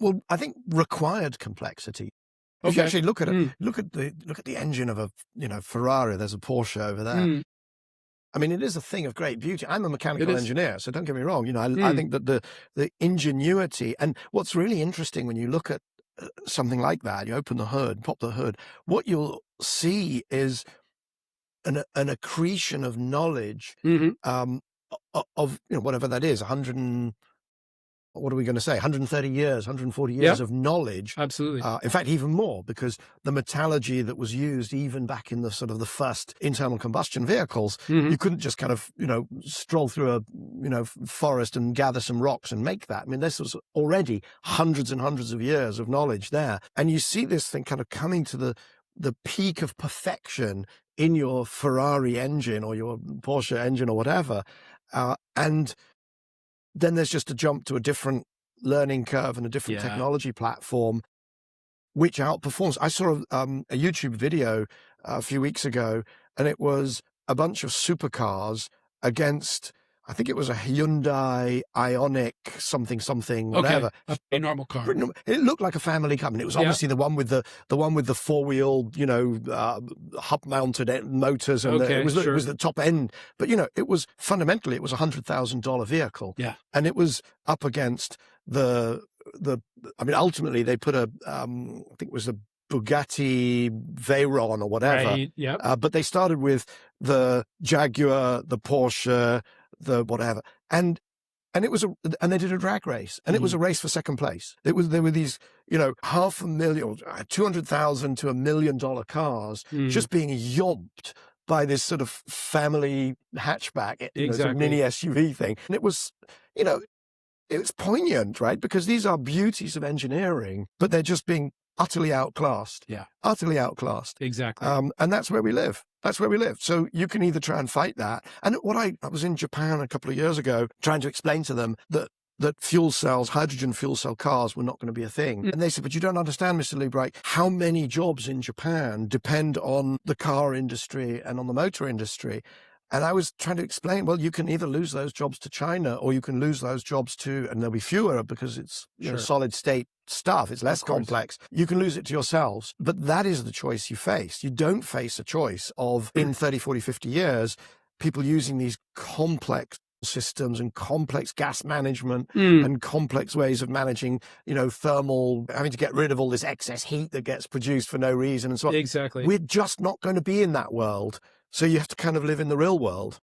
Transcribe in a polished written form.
Well, I think required complexity. If you actually look at it, look at the engine of a Ferrari. There's a Porsche over there. I mean, it is a thing of great beauty. I'm a mechanical engineer, so don't get me wrong. I think that the ingenuity, and what's really interesting when you look at something like that, you open the hood, pop the hood, what you'll see is an accretion of knowledge of whatever that is, 130 years, 140 years of knowledge. Absolutely. In fact, even more, because the metallurgy that was used even back in the sort of the first internal combustion vehicles, you couldn't just kind of, stroll through a, forest and gather some rocks and make that. I mean, this was already hundreds and hundreds of years of knowledge there. And you see this thing kind of coming to the peak of perfection in your Ferrari engine or your Porsche engine or whatever. And then there's just a jump to a different learning curve and a different technology platform, which outperforms. I saw a YouTube video a few weeks ago, and it was a bunch of supercars against, I think it was a Hyundai Ioniq something, whatever. A normal car. It looked like a family car. And it was obviously the one with the 4-wheel, hub-mounted motors, and it was the top end. But it was fundamentally it was $100,000 vehicle. Yeah, and it was up against ultimately they put I think it was a Bugatti Veyron or whatever. Right, yeah. But they started with the Jaguar, the Porsche, the whatever, and it was and they did a drag race, and it was a race for second place. There were these $500,000, 200,000 to $1 million cars just being yomped by this sort of family hatchback, sort of mini SUV thing, and it was it's poignant, right? Because these are beauties of engineering, but they're just being utterly outclassed. Yeah, utterly outclassed. Exactly. And that's where we live. That's where we live. So you can either try and fight that. And I was in Japan a couple of years ago trying to explain to them that fuel cells, hydrogen fuel cell cars were not going to be a thing. And they said, but you don't understand, Mr. Liebreich, how many jobs in Japan depend on the car industry and on the motor industry. And I was trying to explain, well, you can either lose those jobs to China or you can lose those jobs to, and there'll be fewer because it's solid state stuff. It's less complex. You can lose it to yourselves. But that is the choice you face. You don't face a choice of, in 30, 40, 50 years, people using these complex systems and complex gas management and complex ways of managing, thermal, having to get rid of all this excess heat that gets produced for no reason and so on. Exactly. We're just not going to be in that world. So you have to kind of live in the real world.